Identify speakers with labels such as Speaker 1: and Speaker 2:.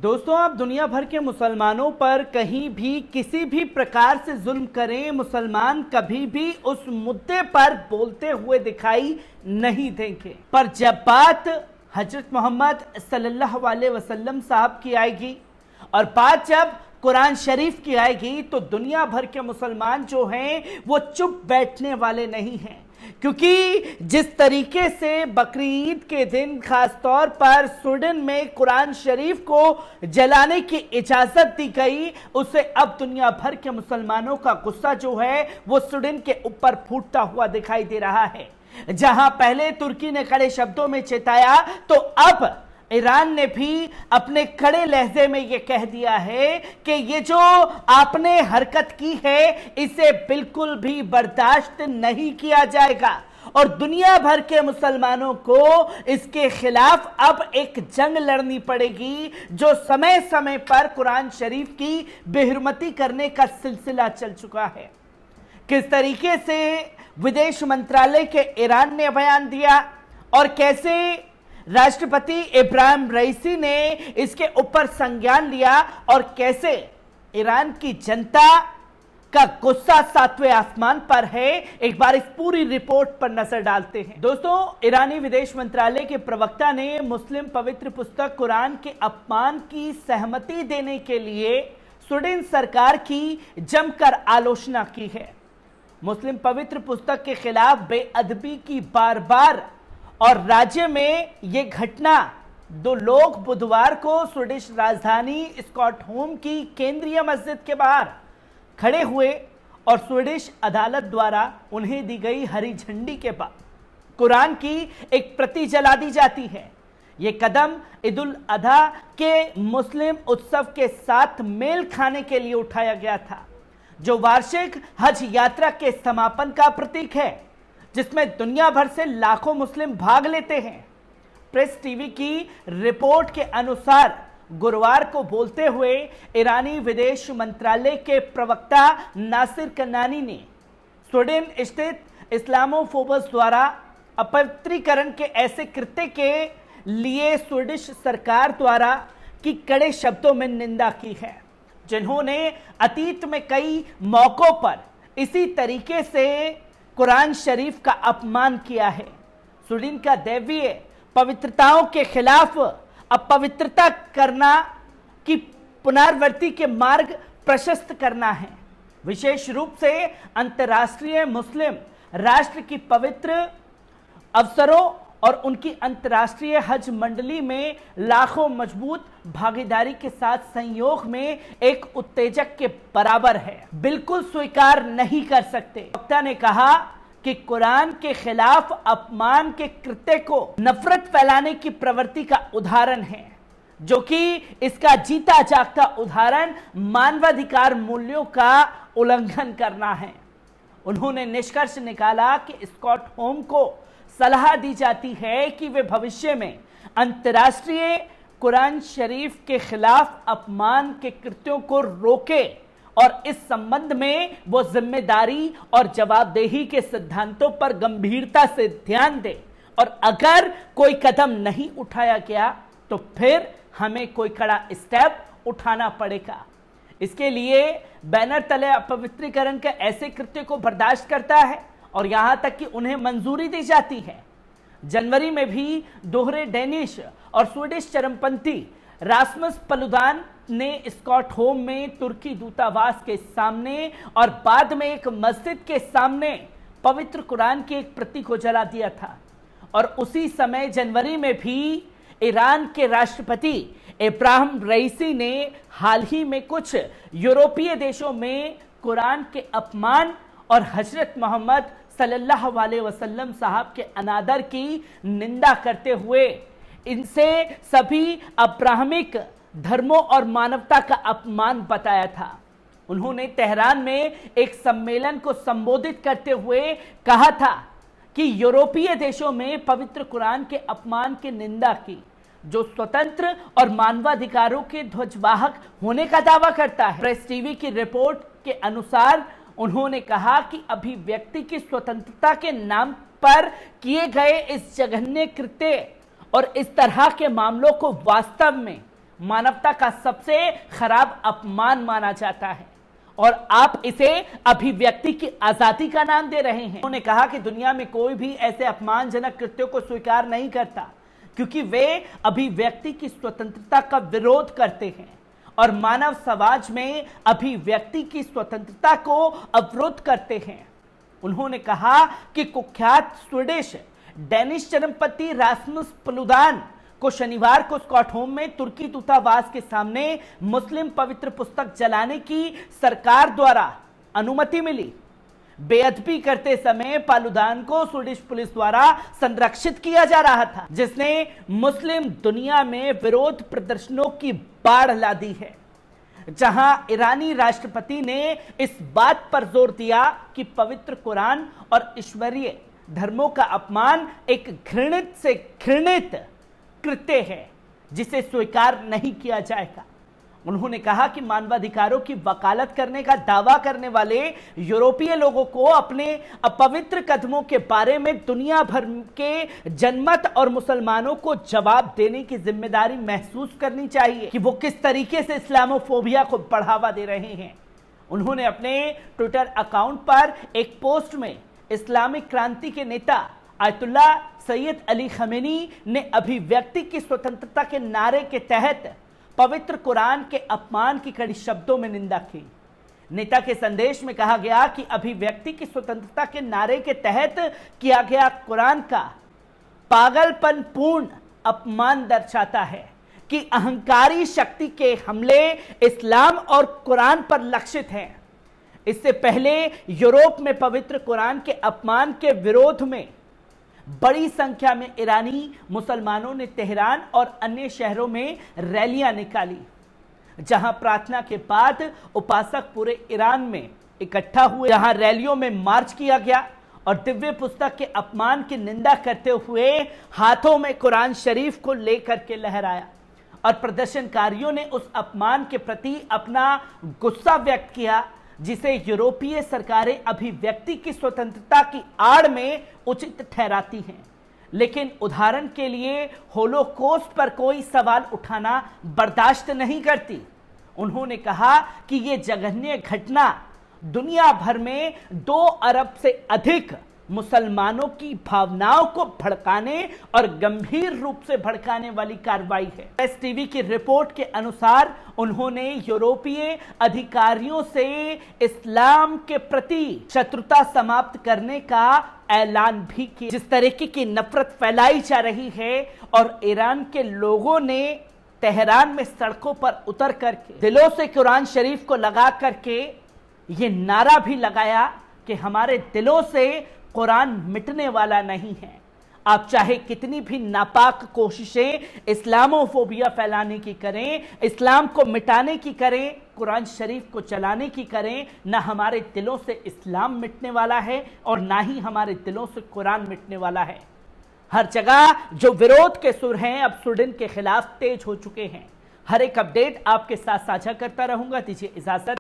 Speaker 1: दोस्तों, आप दुनिया भर के मुसलमानों पर कहीं भी किसी भी प्रकार से जुल्म करें, मुसलमान कभी भी उस मुद्दे पर बोलते हुए दिखाई नहीं देंगे। पर जब बात हजरत मोहम्मद सल्लल्लाहु अलैहि वसल्लम साहब की आएगी और बात जब कुरान शरीफ की आएगी तो दुनिया भर के मुसलमान जो हैं वो चुप बैठने वाले नहीं हैं, क्योंकि जिस तरीके से बकरी ईद के दिन खासतौर पर स्वीडन में कुरान शरीफ को जलाने की इजाजत दी गई, उससे अब दुनिया भर के मुसलमानों का गुस्सा जो है वो स्वीडन के ऊपर फूटता हुआ दिखाई दे रहा है। जहां पहले तुर्की ने कड़े शब्दों में चेताया, तो अब ईरान ने भी अपने कड़े लहजे में यह कह दिया है कि ये जो आपने हरकत की है इसे बिल्कुल भी बर्दाश्त नहीं किया जाएगा और दुनिया भर के मुसलमानों को इसके खिलाफ अब एक जंग लड़नी पड़ेगी, जो समय समय पर कुरान शरीफ की बेहुरमती करने का सिलसिला चल चुका है। किस तरीके से विदेश मंत्रालय के ईरान ने बयान दिया और कैसे राष्ट्रपति इब्राहिम रईसी ने इसके ऊपर संज्ञान लिया और कैसे ईरान की जनता का गुस्सा सातवें आसमान पर है, एक बार इस पूरी रिपोर्ट पर नजर डालते हैं। दोस्तों, ईरानी विदेश मंत्रालय के प्रवक्ता ने मुस्लिम पवित्र पुस्तक कुरान के अपमान की सहमति देने के लिए स्वीडन सरकार की जमकर आलोचना की है। मुस्लिम पवित्र पुस्तक के खिलाफ बेअदबी की बार बार और राज्य में यह घटना 2 लोग बुधवार को स्वीडिश राजधानी स्टॉकहोम की केंद्रीय मस्जिद के बाहर खड़े हुए और स्वीडिश अदालत द्वारा उन्हें दी गई हरी झंडी के बाद कुरान की एक प्रति जला दी जाती है। यह कदम ईद उल अधा के मुस्लिम उत्सव के साथ मेल खाने के लिए उठाया गया था, जो वार्षिक हज यात्रा के समापन का प्रतीक है, जिसमें दुनिया भर से लाखों मुस्लिम भाग लेते हैं। प्रेस टीवी की रिपोर्ट के अनुसार गुरुवार को बोलते हुए ईरानी विदेश मंत्रालय के प्रवक्ता नासिर कनानी ने स्वीडन स्थित इस्लामोफोबस द्वारा अपवित्रीकरण के ऐसे कृत्य के लिए स्वीडिश सरकार द्वारा की कड़े शब्दों में निंदा की है, जिन्होंने अतीत में कई मौकों पर इसी तरीके से कुरान शरीफ का अपमान किया है। स्वीडन का दैवीय पवित्रताओं के खिलाफ अपवित्रता करना की पुनरावृत्ति के मार्ग प्रशस्त करना है, विशेष रूप से अंतर्राष्ट्रीय मुस्लिम राष्ट्र की पवित्र अवसरों और उनकी अंतर्राष्ट्रीय हज मंडली में लाखों मजबूत भागीदारी के साथ संयोग में एक उत्तेजक के बराबर है। बिल्कुल स्वीकार नहीं कर सकते। वक्ता ने कहा कि कुरान के खिलाफ अपमान के कृत्य को नफरत फैलाने की प्रवृत्ति का उदाहरण है, जो कि इसका जीता जागता उदाहरण मानवाधिकार मूल्यों का उल्लंघन करना है। उन्होंने निष्कर्ष निकाला कि स्टॉकहोम को सलाह दी जाती है कि वे भविष्य में अंतर्राष्ट्रीय कुरान शरीफ के खिलाफ अपमान के कृत्यों को रोके और इस संबंध में वो जिम्मेदारी और जवाबदेही के सिद्धांतों पर गंभीरता से ध्यान दे, और अगर कोई कदम नहीं उठाया गया तो फिर हमें कोई कड़ा स्टेप उठाना पड़ेगा। इसके लिए बैनर तले अपवित्रीकरण के ऐसे कृत्य को बर्दाश्त करता है और यहां तक कि उन्हें मंजूरी दी जाती है। जनवरी में भी दोहरे डेनिश और स्वीडिश चरमपंथी रास्मस पलुदान ने स्टॉकहोम में तुर्की दूतावास के सामने और बाद में एक मस्जिद के सामने पवित्र कुरान की एक प्रति को जला दिया था। और उसी समय जनवरी में भी ईरान के राष्ट्रपति इब्राहिम रईसी ने हाल ही में कुछ यूरोपीय देशों में कुरान के अपमान और हजरत मोहम्मद सल्लल्लाहु अलैहि वसल्लम साहब के अनादर की निंदा करते हुए इनसे सभी अब्राहमिक धर्मों और मानवता का अपमान बताया था। उन्होंने तेहरान में एक सम्मेलन को संबोधित करते हुए कहा था कि यूरोपीय देशों में पवित्र कुरान के अपमान की निंदा की, जो स्वतंत्र और मानवाधिकारों के ध्वजवाहक होने का दावा करता है। प्रेस टीवी की रिपोर्ट के अनुसार उन्होंने कहा कि अभिव्यक्ति की स्वतंत्रता के नाम पर किए गए इस जघन्य कृत्य और इस तरह के मामलों को वास्तव में मानवता का सबसे खराब अपमान माना जाता है और आप इसे अभिव्यक्ति की आजादी का नाम दे रहे हैं। उन्होंने कहा कि दुनिया में कोई भी ऐसे अपमानजनक कृत्यों को स्वीकार नहीं करता क्योंकि वे अभिव्यक्ति की स्वतंत्रता का विरोध करते हैं और मानव समाज में अभिव्यक्ति की स्वतंत्रता को अवरुद्ध करते हैं। उन्होंने कहा कि कुख्यात स्वीडिश डेनिश चरमपति रास्मुस पलुदान को शनिवार को स्टॉकहोम में तुर्की दूतावास के सामने मुस्लिम पवित्र पुस्तक जलाने की सरकार द्वारा अनुमति मिली। बेअदबी करते समय पालुदान को स्वीडिश पुलिस द्वारा संरक्षित किया जा रहा था, जिसने मुस्लिम दुनिया में विरोध प्रदर्शनों की बाढ़ ला दी है। जहां ईरानी राष्ट्रपति ने इस बात पर जोर दिया कि पवित्र कुरान और ईश्वरीय धर्मों का अपमान एक घृणित से घृणित कृत्य है जिसे स्वीकार नहीं किया जाएगा। उन्होंने कहा कि मानवाधिकारों की वकालत करने का दावा करने वाले यूरोपीय लोगों को अपने अपवित्र कदमों के बारे में दुनिया भर के जनमत और मुसलमानों को जवाब देने की जिम्मेदारी महसूस करनी चाहिए कि वो किस तरीके से इस्लामोफोबिया को बढ़ावा दे रहे हैं। उन्होंने अपने ट्विटर अकाउंट पर एक पोस्ट में इस्लामिक क्रांति के नेता आयतुल्ला सैयद अली खमेनी ने अभिव्यक्ति की स्वतंत्रता के नारे के तहत पवित्र कुरान के अपमान की कड़ी शब्दों में निंदा की। नेता के संदेश में कहा गया कि अभिव्यक्ति की स्वतंत्रता के नारे के तहत किया गया कुरान का पागलपनपूर्ण अपमान दर्शाता है कि अहंकारी शक्ति के हमले इस्लाम और कुरान पर लक्षित हैं। इससे पहले यूरोप में पवित्र कुरान के अपमान के विरोध में बड़ी संख्या में ईरानी मुसलमानों ने तेहरान और अन्य शहरों में रैलियां निकाली, जहां प्रार्थना के बाद उपासक पूरे ईरान में इकट्ठा हुए। जहां रैलियों में मार्च किया गया और दिव्य पुस्तक के अपमान की निंदा करते हुए हाथों में कुरान शरीफ को लेकर के लहराया और प्रदर्शनकारियों ने उस अपमान के प्रति अपना गुस्सा व्यक्त किया जिसे यूरोपीय सरकारें अभिव्यक्ति की स्वतंत्रता की आड़ में उचित ठहराती हैं, लेकिन उदाहरण के लिए होलोकॉस्ट पर कोई सवाल उठाना बर्दाश्त नहीं करती। उन्होंने कहा कि यह जघन्य घटना दुनिया भर में 2 अरब से अधिक मुसलमानों की भावनाओं को भड़काने और गंभीर रूप से भड़काने वाली कार्रवाई है। प्रेस टीवी की रिपोर्ट के अनुसार उन्होंने यूरोपीय अधिकारियों से इस्लाम के प्रति शत्रुता समाप्त करने का ऐलान भी किया। जिस तरीके की नफरत फैलाई जा रही है और ईरान के लोगों ने तेहरान में सड़कों पर उतर करके दिलों से कुरान शरीफ को लगा करके ये नारा भी लगाया कि हमारे दिलों से कुरान मिटने वाला नहीं है। आप चाहे कितनी भी नापाक कोशिशें इस्लामोफोबिया फैलाने की करें, इस्लाम को मिटाने की करें, कुरान शरीफ को चलाने की करें, ना हमारे दिलों से इस्लाम मिटने वाला है और ना ही हमारे दिलों से कुरान मिटने वाला है। हर जगह जो विरोध के सुर हैं अब स्वीडन के खिलाफ तेज हो चुके हैं। हर एक अपडेट आपके साथ साझा करता रहूंगा। दीजिए इजाजत।